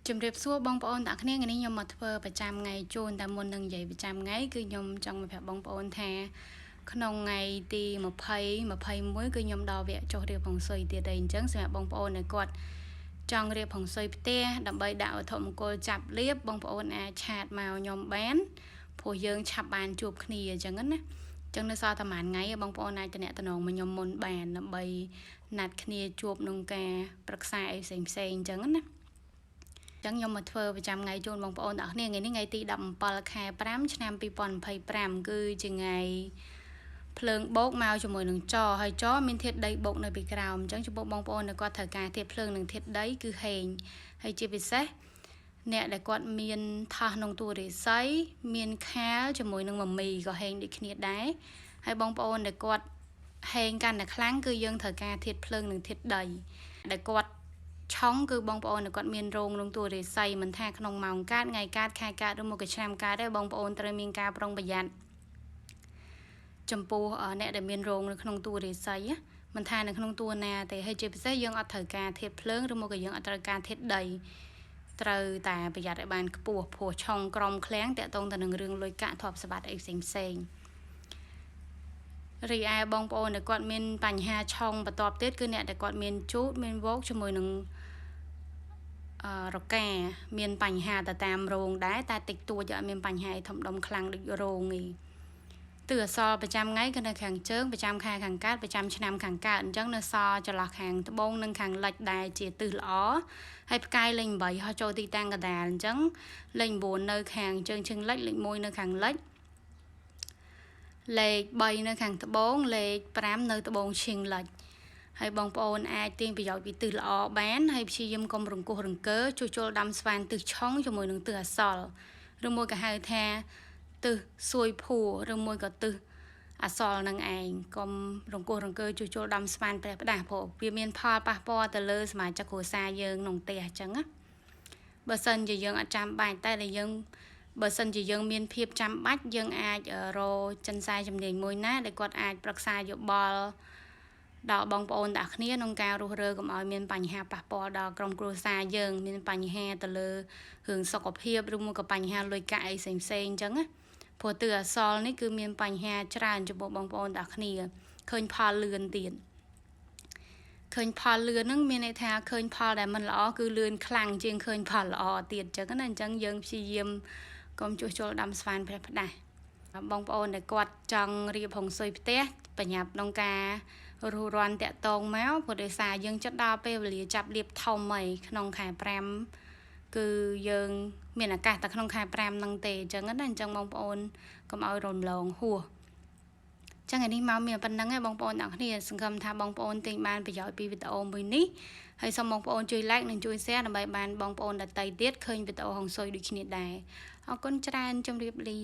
ជំរាបសួរបងប្អូនទាំងគ្នាថ្ងៃនេះខ្ញុំមកធ្វើប្រចាំថ្ងៃជូនតែមុននឹងនិយាយប្រចាំថ្ងៃគឺខ្ញុំចង់មកប្រាប់បងប្អូនថាក្នុងថ្ងៃទី20 21គឺខ្ញុំដល់វគ្គចុះរៀបហុងស៊ុយទៀតហើយអញ្ចឹងសម្រាប់បងប្អូនដែលគាត់ចង់រៀបហុងស៊ុយផ្ទះដើម្បីដាក់វត្ថុមង្គលចាប់លាបបងប្អូនអាចឆាតមកខ្ញុំបានព្រោះយើងឆាប់បានជួបគ្នាអញ្ចឹងណាអញ្ចឹងនៅសល់តែមួយថ្ងៃបងប្អូនអាចតំណតំណងមកខ្ញុំមុនបានដើម្បីណាត់គ្នាជួបក្នុងការប្រឹក្សាអីផ្សេងអញ្ចឹងណាចឹងខ្ញុំមកធ្វើប្រចាំថ្ងៃជូនបងប្អូនទាំងអស់គ្នាថ្ងៃនេះថ្ងៃទី17ខែ5ឆ្នាំ2025គឺជាថ្ងៃភ្លើងបោកមកជាមួយនឹងចហើយចមានធាតុដីបោកនៅពីក្រោមអញ្ចឹងចំពោះបងប្អូនដែលគាត់ត្រូវការធាតុភ្លើងនិងធាតុដីគឺហេងហើយជាពិសេសអ្នកដែលគាត់មានថាសក្នុងតួរិស័យមានខាលជាមួយនឹងមមីក៏ហេងដូចគ្នាដែរហើយបងប្អូនដែលគាត់ហេងកាន់តែខ្លាំងគឺយើងត្រូវការធាតុភ្លើងនិងធាតុដីដែលគាត់ឆុងគឺបងប្អូនគាត់មានរោងក្នុងតួរិស័យមិនថាក្នុងម៉ោងកាតថ្ងៃកាតខែកាតឬមកក៏ឆ្នាំកាតដែរបងប្អូនត្រូវមានការប្រុងប្រយ័ត្នចំពោះអ្នកដែលមានរោងនៅក្នុងតួរិស័យមិនថានៅក្នុងតួណាទេហើយជាពិសេសយើងអត់ត្រូវការធាតុភ្លើងឬមកក៏យើងអត់ត្រូវការធាតុដីត្រូវតែប្រយ័ត្នឲ្យបានខ្ពស់ព្រោះឆុងក្រំឃ្លាំងតាក់ទងទៅនឹងរឿងលុយកាក់ទ្រព្យសម្បត្តិអីផ្សេងរីឯបងប្អូនដែលគាត់មានបញ្ហាឆុងបន្ទាប់ទៀតគឺអ្នកដែលគាត់មានជូតមានវោកជាមួយនឹងរកាមានបញ្ហាទៅតាមរោងដែរតែតិចតួចអត់មានបញ្ហាធំដុំខ្លាំងដូចរោងទេទិសអសរប្រចាំថ្ងៃគឺនៅខាងជើងប្រចាំខែខាងកើតប្រចាំឆ្នាំខាងកើតអញ្ចឹងនៅសល់ចន្លោះខាងត្បូងនិងខាងលិចដែរជាទិសល្អហើយផ្កាយលេខ8ហោះចូលទីតាំងកដាលអញ្ចឹងលេខ9នៅខាងជើងជើងលិចលេខ1នៅខាងលិចលេខ3នៅខាងត្បូងលេខ5នៅត្បូងឈៀងលិចហើយបងប្អូនអាចទាញប្រយោជន៍ពីទិសល្អបានហើយព្យាយាមកុំរង្គោះរង្គើជួសជុលដាំស្វានទិសឆុងជាមួយនឹងទិសអាសល់ឬមួយក៏ហៅថាទិសសួយភួរឬមួយក៏ទិសអាសល់នឹងឯងកុំរង្គោះរង្គើជួសជុលដាំស្វានព្រះផ្ដាស់ព្រោះវាមានផលប៉ះពាល់ទៅលើសមាជិកគ្រួសារយើងក្នុងផ្ទះអញ្ចឹងណាបើសិនជាយើងអត់ចាំបាច់តែបើសិនជាយើងមានភាពចាំបាច់យើងអាចរកចិនសាយជំនាញមួយណាដែលគាត់អាចប្រឹក្សាយោបល់ដល់បងប្អូនទាំងគ្នាក្នុងការរស់រើកុំឲ្យមានបញ្ហាប៉ះពាល់ដល់ក្រុមគ្រួសារយើងមានបញ្ហាទៅលើរឿងសុខភាពឬមួយក៏បញ្ហាលុយកាក់អីផ្សេងអញ្ចឹងណាព្រោះទិសអសរនេះគឺមានបញ្ហាច្រើនចំពោះបងប្អូនទាំងគ្នាឃើញផលលឿនទៀតឃើញផលលឿនហ្នឹងមានន័យថាឃើញផលដែលមិនល្អគឺលឿនខ្លាំងជាងឃើញផលល្អទៀតអញ្ចឹងណាអញ្ចឹងយើងព្យាយាមកុំជួសជុលដាំស្វានព្រះផ្ដាស់បងប្អូនដែលគាត់ចង់រៀបហុងស៊ុយផ្ទះប្រញាប់ក្នុងការរស់រាន់តាក់តងមកព្រោះដោយសារយើងចិត្តដល់ពេលវេលាចាប់លាបធំហើយក្នុងខែ5គឺយើងមានឱកាសតែក្នុងខែ5ហ្នឹងទេអញ្ចឹងណាអញ្ចឹងបងប្អូនកុំឲ្យរំលងហួសចឹងថ្ងៃនេះមកមានប៉ុណ្្នឹងឯងបងប្អូនទាំងគ្នាសង្ឃឹមថាបងប្អូនទិញបានប្រយោជន៍ពីវីដេអូមួយនេះហើយសូមបងប្អូនជួយ like និងជួយ share ដើម្បីបានបងប្អូនដទៃទៀតឃើញវីដេអូហុងស៊ុយដូចគ្នាដែរអរគុណច្រើនជម្រាបលា